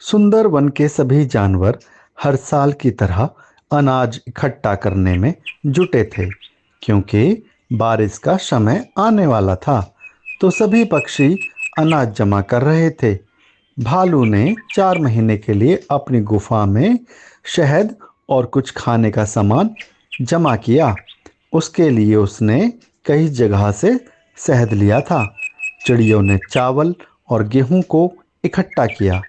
सुंदर वन के सभी जानवर हर साल की तरह अनाज इकट्ठा करने में जुटे थे, क्योंकि बारिश का समय आने वाला था। तो सभी पक्षी अनाज जमा कर रहे थे। भालू ने 4 महीने के लिए अपनी गुफा में शहद और कुछ खाने का सामान जमा किया। उसके लिए उसने कई जगह से शहद लिया था। चिड़ियों ने चावल और गेहूं को इकट्ठा किया।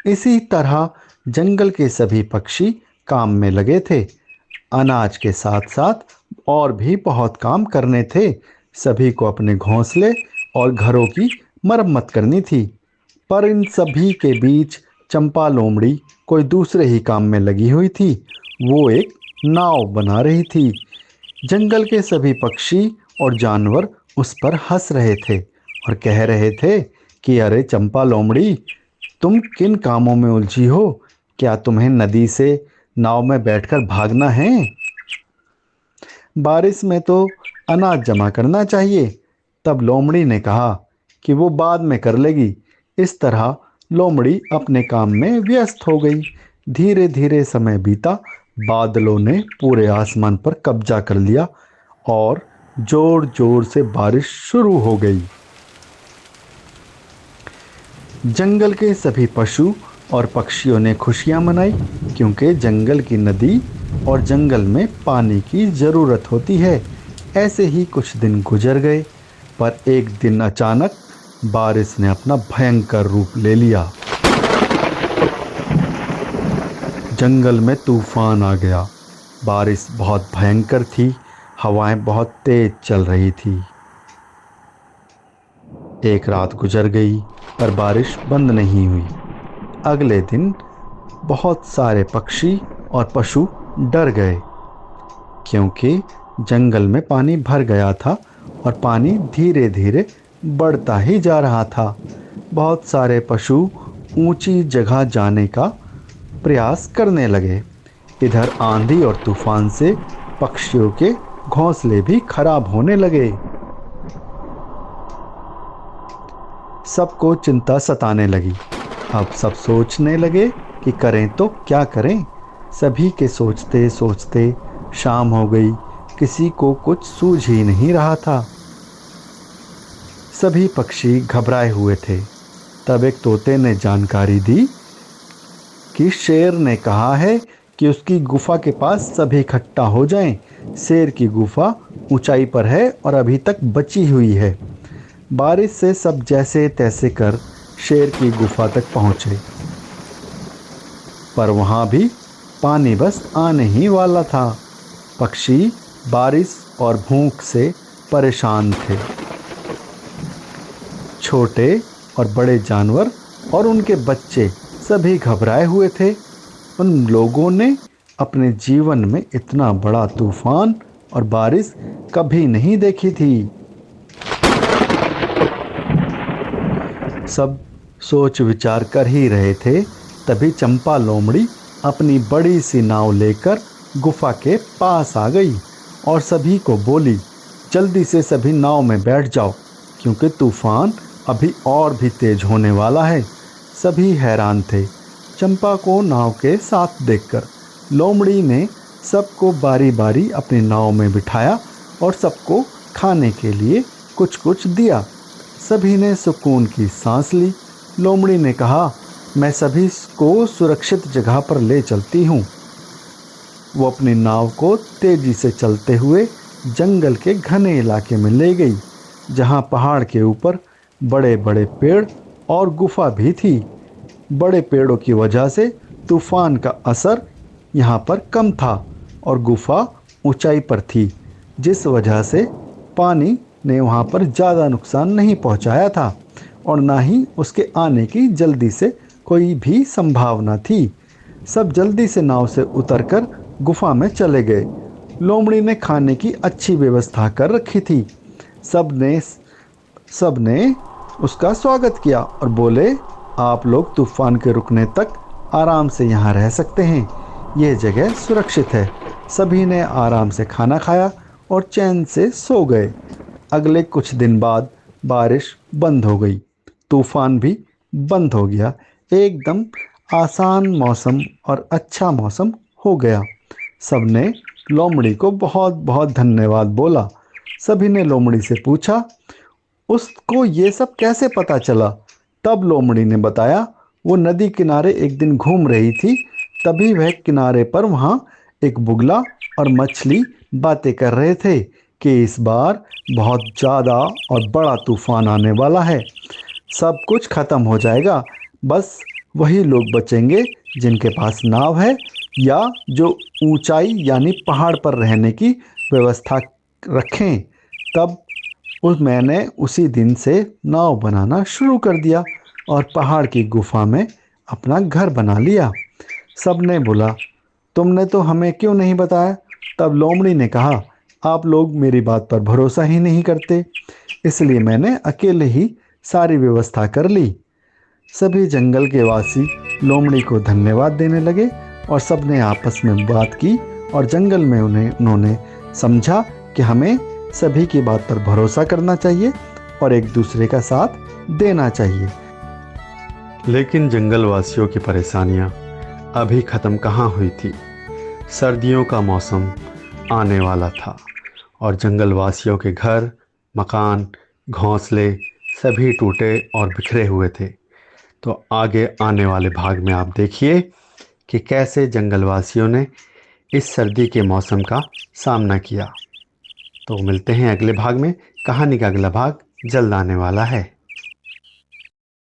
इसी तरह जंगल के सभी पक्षी काम में लगे थे। अनाज के साथ साथ और भी बहुत काम करने थे। सभी को अपने घोंसले और घरों की मरम्मत करनी थी। पर इन सभी के बीच चंपा लोमड़ी कोई दूसरे ही काम में लगी हुई थी। वो एक नाव बना रही थी। जंगल के सभी पक्षी और जानवर उस पर हंस रहे थे और कह रहे थे कि अरे चंपा लोमड़ी, तुम किन कामों में उलझी हो? क्या तुम्हें नदी से नाव में बैठकर भागना है? बारिश में तो अनाज जमा करना चाहिए। तब लोमड़ी ने कहा कि वो बाद में कर लेगी। इस तरह लोमड़ी अपने काम में व्यस्त हो गई। धीरे धीरे समय बीता। बादलों ने पूरे आसमान पर कब्जा कर लिया और जोर जोर से बारिश शुरू हो गई। जंगल के सभी पशु और पक्षियों ने खुशियां मनाई, क्योंकि जंगल की नदी और जंगल में पानी की ज़रूरत होती है। ऐसे ही कुछ दिन गुजर गए, पर एक दिन अचानक बारिश ने अपना भयंकर रूप ले लिया। जंगल में तूफान आ गया। बारिश बहुत भयंकर थी। हवाएं बहुत तेज चल रही थी। एक रात गुजर गई, पर बारिश बंद नहीं हुई। अगले दिन बहुत सारे पक्षी और पशु डर गए, क्योंकि जंगल में पानी भर गया था और पानी धीरे धीरे बढ़ता ही जा रहा था। बहुत सारे पशु ऊंची जगह जाने का प्रयास करने लगे। इधर आंधी और तूफान से पक्षियों के घोंसले भी खराब होने लगे। सबको चिंता सताने लगी। अब सब सोचने लगे कि करें तो क्या करें। सभी के सोचते सोचते शाम हो गई। किसी को कुछ सूझ ही नहीं रहा था। सभी पक्षी घबराए हुए थे। तब एक तोते ने जानकारी दी कि शेर ने कहा है कि उसकी गुफा के पास सभी इकट्ठा हो जाएं। शेर की गुफा ऊंचाई पर है और अभी तक बची हुई है। बारिश से सब जैसे तैसे कर शेर की गुफा तक पहुंचे, पर वहां भी पानी बस आने ही वाला था। पक्षी बारिश और भूख से परेशान थे। छोटे और बड़े जानवर और उनके बच्चे सभी घबराए हुए थे। उन लोगों ने अपने जीवन में इतना बड़ा तूफान और बारिश कभी नहीं देखी थी। सब सोच विचार कर ही रहे थे, तभी चंपा लोमड़ी अपनी बड़ी सी नाव लेकर गुफा के पास आ गई और सभी को बोली, जल्दी से सभी नाव में बैठ जाओ, क्योंकि तूफान अभी और भी तेज होने वाला है। सभी हैरान थे चंपा को नाव के साथ देखकर। लोमड़ी ने सबको बारी बारी अपनी नाव में बिठाया और सबको खाने के लिए कुछ कुछ दिया। सभी ने सुकून की सांस ली। लोमड़ी ने कहा, मैं सभी को सुरक्षित जगह पर ले चलती हूँ। वो अपनी नाव को तेजी से चलते हुए जंगल के घने इलाके में ले गई, जहाँ पहाड़ के ऊपर बड़े बड़े पेड़ और गुफा भी थी। बड़े पेड़ों की वजह से तूफान का असर यहाँ पर कम था और गुफा ऊंचाई पर थी, जिस वजह से पानी ने वहाँ पर ज़्यादा नुकसान नहीं पहुँचाया था और ना ही उसके आने की जल्दी से कोई भी संभावना थी। सब जल्दी से नाव से उतरकर गुफा में चले गए। लोमड़ी ने खाने की अच्छी व्यवस्था कर रखी थी। सब ने उसका स्वागत किया और बोले, आप लोग तूफान के रुकने तक आराम से यहाँ रह सकते हैं। यह जगह सुरक्षित है। सभी ने आराम से खाना खाया और चैन से सो गए। अगले कुछ दिन बाद बारिश बंद हो गई। तूफान भी बंद हो गया। एकदम आसान मौसम और अच्छा मौसम हो गया। सबने लोमड़ी को बहुत बहुत धन्यवाद बोला। सभी ने लोमड़ी से पूछा, उसको ये सब कैसे पता चला? तब लोमड़ी ने बताया, वो नदी किनारे एक दिन घूम रही थी। तभी वह किनारे पर वहाँ एक बुगला और मछली बातें कर रहे थे कि इस बार बहुत ज़्यादा और बड़ा तूफान आने वाला है। सब कुछ खत्म हो जाएगा, बस वही लोग बचेंगे जिनके पास नाव है या जो ऊंचाई यानी पहाड़ पर रहने की व्यवस्था रखें। तब मैंने उसी दिन से नाव बनाना शुरू कर दिया और पहाड़ की गुफा में अपना घर बना लिया। सबने बोला, तुमने तो हमें क्यों नहीं बताया? तब लोमड़ी ने कहा, आप लोग मेरी बात पर भरोसा ही नहीं करते, इसलिए मैंने अकेले ही सारी व्यवस्था कर ली। सभी जंगल के वासी लोमड़ी को धन्यवाद देने लगे और सबने आपस में बात की और जंगल में उन्होंने समझा कि हमें सभी की बात पर भरोसा करना चाहिए और एक दूसरे का साथ देना चाहिए। लेकिन जंगल वासियों की परेशानियां अभी ख़त्म कहाँ हुई थी। सर्दियों का मौसम आने वाला था और जंगल वासियों के घर, मकान, घोंसले सभी टूटे और बिखरे हुए थे। तो आगे आने वाले भाग में आप देखिए कि कैसे जंगलवासियों ने इस सर्दी के मौसम का सामना किया। तो मिलते हैं अगले भाग में। कहानी का अगला भाग जल्द आने वाला है।